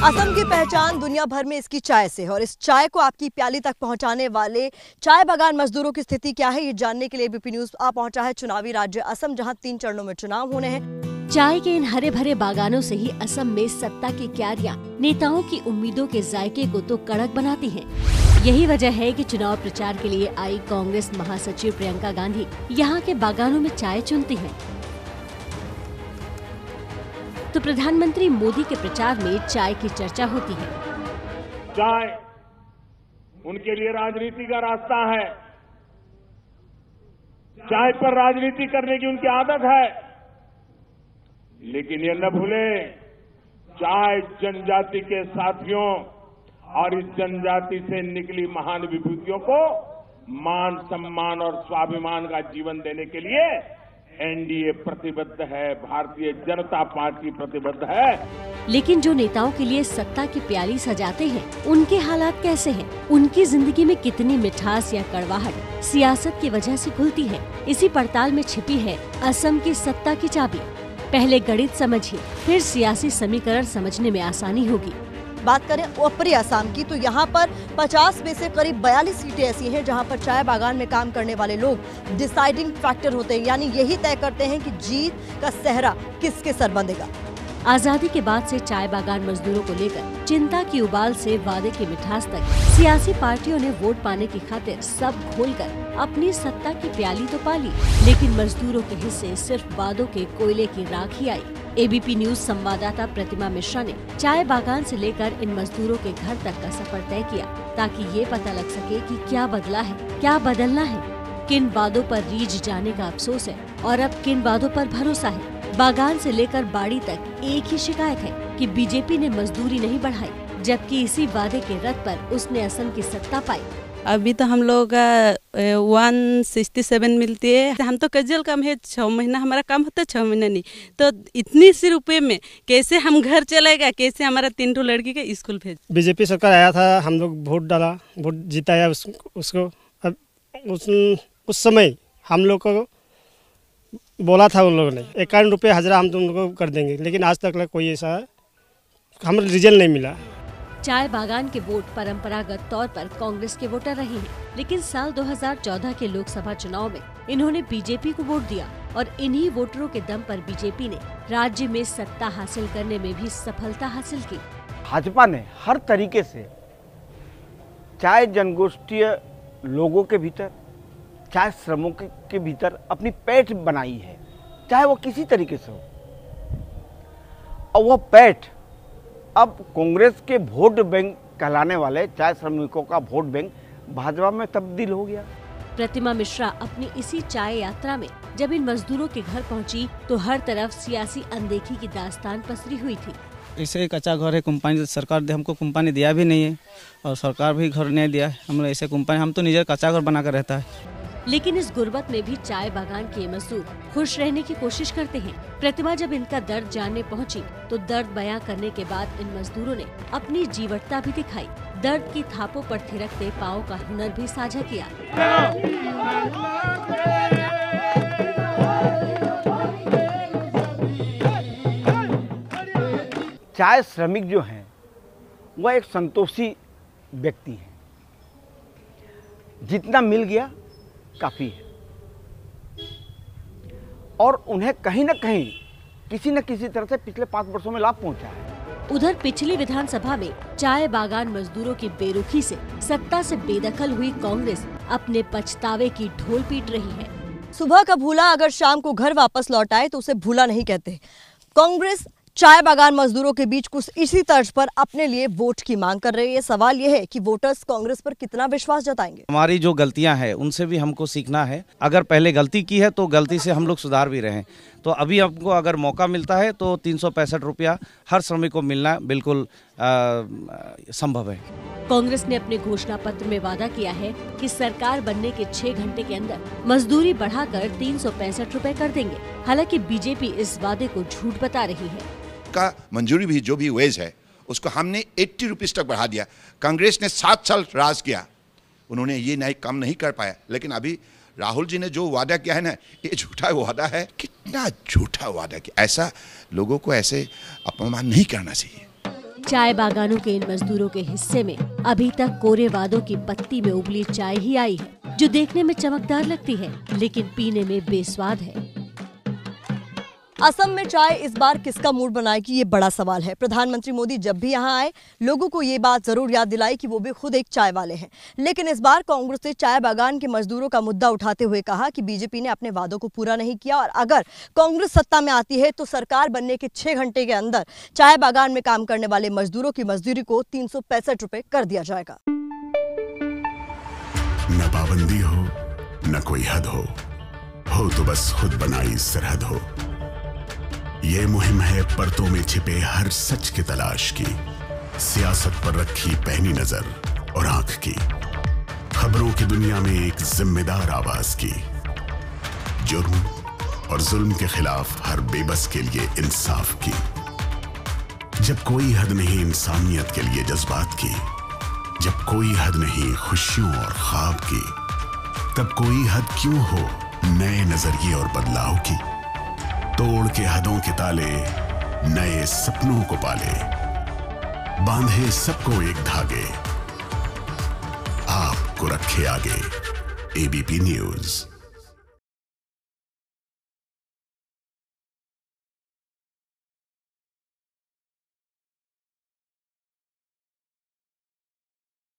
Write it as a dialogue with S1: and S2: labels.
S1: असम की पहचान दुनिया भर में इसकी चाय से है और इस चाय को आपकी प्याली तक पहुंचाने वाले चाय बागान मजदूरों की स्थिति क्या है, ये जानने के लिए एबीपी न्यूज आ पहुंचा है चुनावी राज्य असम, जहां 3 चरणों में चुनाव होने हैं।
S2: चाय के इन हरे भरे बागानों से ही असम में सत्ता की क्यारियां नेताओं की उम्मीदों के जायके को तो कड़क बनाती हैं। यही वजह है कि चुनाव प्रचार के लिए आई कांग्रेस महासचिव प्रियंका गांधी यहाँ के बागानों में चाय चुनती हैं। तो प्रधानमंत्री मोदी के प्रचार में चाय की चर्चा होती है।
S3: चाय उनके लिए राजनीति का रास्ता है। चाय पर राजनीति करने की उनकी आदत है, लेकिन ये न भूले चाय जनजाति के साथियों और इस जनजाति से निकली महान विभूतियों को मान सम्मान और स्वाभिमान का जीवन देने के लिए एनडीए प्रतिबद्ध है, भारतीय जनता पार्टी प्रतिबद्ध है।
S2: लेकिन जो नेताओं के लिए सत्ता की प्याली सजाते हैं, उनके हालात कैसे हैं? उनकी जिंदगी में कितनी मिठास या कड़वाहट सियासत की वजह से खुलती है? इसी पड़ताल में छिपी है असम की सत्ता की चाबी। पहले गणित समझिए, फिर सियासी समीकरण समझने में आसानी होगी।
S1: बात करें ऊपरी असम की तो यहाँ पर 50 में से करीब 42 सीटें ऐसी हैं जहाँ पर चाय बागान में काम करने वाले लोग डिसाइडिंग फैक्टर होते हैं, यानी यही तय करते हैं कि जीत का सेहरा किसके सर बंधेगा।
S2: आजादी के बाद से चाय बागान मजदूरों को लेकर चिंता की उबाल से वादे की मिठास तक सियासी पार्टियों ने वोट पाने की खातिर सब घोलकर अपनी सत्ता की प्याली तो पाली, लेकिन मजदूरों के हिस्से सिर्फ वादों के कोयले की राख ही आई। एबीपी न्यूज संवाददाता प्रतिमा मिश्रा ने चाय बागान से लेकर इन मजदूरों के घर तक का सफर तय किया, ताकि ये पता लग सके कि क्या बदला है, क्या बदलना है, किन वादों पर रीझ जाने का अफसोस है और अब किन वादों पर भरोसा है। बागान से लेकर बाड़ी तक एक ही शिकायत है कि बीजेपी ने मजदूरी नहीं बढ़ाई, जबकि इसी वादे के रथ पर उसने असम की सत्ता पाई।
S4: अभी तो हम लोग 167 मिलती है। हम तो कैजुअल काम है, 6 महीना हमारा काम होता है, 6 महीना नहीं। तो इतनी सी रुपए में कैसे हम घर चलेगा, कैसे हमारा 3 लड़की का स्कूल भेज।
S5: बीजेपी सरकार आया था, हम लोग वोट डाला, वोट जिताया उसको। अब उस समय हम लोग को बोला था उन लोगों ने 51 रुपये हज़ारा हम तुम लोग को कर देंगे, लेकिन आज तक कोई ऐसा हमें रिजल्ट नहीं मिला।
S2: चाय बागान के वोट परंपरागत तौर पर कांग्रेस के वोटर रहे हैं, लेकिन साल 2014 के लोकसभा चुनाव में इन्होंने बीजेपी को वोट दिया और इन्हीं वोटरों के दम पर बीजेपी ने राज्य में सत्ता हासिल करने में भी सफलता हासिल की।
S6: भाजपा ने हर तरीके से चाय जनगोष्ठीय लोगों के भीतर, चाहे श्रमों के भीतर अपनी पैठ बनाई है, चाहे वो किसी तरीके से हो। और वह पैठ अब कांग्रेस के वोट बैंक कहलाने वाले चाय श्रमिकों का वोट बैंक भाजपा में तब्दील हो गया।
S2: प्रतिमा मिश्रा अपनी इसी चाय यात्रा में जब इन मजदूरों के घर पहुंची तो हर तरफ सियासी अनदेखी की दास्तान पसरी हुई थी।
S7: ऐसे कच्चा घर है, कंपनी सरकार हमको कंपनी दिया भी नहीं है और सरकार भी घर नहीं दिया। हम ऐसे कंपनी, हम तो निजे कच्चा घर बना कर रहता है।
S2: लेकिन इस गुर्बत में भी चाय बागान के मजदूर खुश रहने की कोशिश करते हैं। प्रतिमा जब इनका दर्द जानने पहुंची तो दर्द बयां करने के बाद इन मजदूरों ne अपनी जीवटता भी दिखाई। दर्द की थापों पर थिरकते पाँव का हुनर भी साझा किया।
S6: चाय श्रमिक जो हैं वह एक संतोषी व्यक्ति है, जितना मिल गया काफी है और उन्हें कहीं न कहीं किसी न किसी तरह से पिछले 5 वर्षों में लाभ पहुंचा है।
S2: उधर पिछली विधानसभा में चाय बागान मजदूरों की बेरुखी से सत्ता से बेदखल हुई कांग्रेस अपने पछतावे की ढोल पीट रही है।
S1: सुबह का भूला अगर शाम को घर वापस लौट आए तो उसे भूला नहीं कहते। कांग्रेस चाय बागान मजदूरों के बीच कुछ इसी तर्ज पर अपने लिए वोट की मांग कर रही है। सवाल यह है कि वोटर्स कांग्रेस पर कितना विश्वास जताएंगे।
S8: हमारी जो गलतियां हैं उनसे भी हमको सीखना है। अगर पहले गलती की है तो गलती से हम लोग सुधार भी रहे हैं। तो अभी हमको अगर मौका मिलता है तो 365 रुपया हर श्रमिक को मिलना बिल्कुल संभव है।
S2: कांग्रेस ने अपने घोषणा पत्र में वादा किया है कि सरकार बनने के 6 घंटे के अंदर मजदूरी बढ़ाकर 365 रुपए कर देंगे। हालांकि बीजेपी इस वादे को झूठ बता रही है।
S9: का मंजूरी भी जो भी वेज है उसको हमने 80 रुपीज तक बढ़ा दिया। कांग्रेस ने 7 साल राज किया, उन्होंने ये नहीं कम नहीं कर पाया। लेकिन अभी राहुल जी ने जो वादा किया है ना, ये झूठा वादा है। कितना झूठा वादा किया, ऐसा लोगों को ऐसे अपमान नहीं करना चाहिए।
S2: चाय बागानों के इन मजदूरों के हिस्से में अभी तक कोरे वादों की पत्ती में उबली चाय ही आई है, जो देखने में चमकदार लगती है लेकिन पीने में बेस्वाद है।
S1: असम में चाय इस बार किसका मूड बनाएगी, ये बड़ा सवाल है। प्रधानमंत्री मोदी जब भी यहाँ आए लोगों को ये बात जरूर याद दिलाई कि वो भी खुद एक चाय वाले हैं। लेकिन इस बार कांग्रेस ने चाय बागान के मजदूरों का मुद्दा उठाते हुए कहा कि बीजेपी ने अपने वादों को पूरा नहीं किया और अगर कांग्रेस सत्ता में आती है तो सरकार बनने के 6 घंटे के अंदर चाय बागान में काम करने वाले मजदूरों की मजदूरी को 365 रुपए कर दिया जाएगा।
S10: न पाबंदी हो न कोई हद हो तो बस खुद बनाई सरहद हो। ये मुहिम है परतों में छिपे हर सच की तलाश की, सियासत पर रखी पैनी नजर और आंख की, खबरों की दुनिया में एक जिम्मेदार आवाज की, जुर्म और जुल्म के खिलाफ हर बेबस के लिए इंसाफ की। जब कोई हद नहीं इंसानियत के लिए जज्बात की, जब कोई हद नहीं खुशियों और ख्वाब की, तब कोई हद क्यों हो नए नजरिए और बदलाव की। तोड़ के हदों के ताले नए सपनों को पाले, बांधे सबको एक धागे, आपको रखे आगे। ABP news.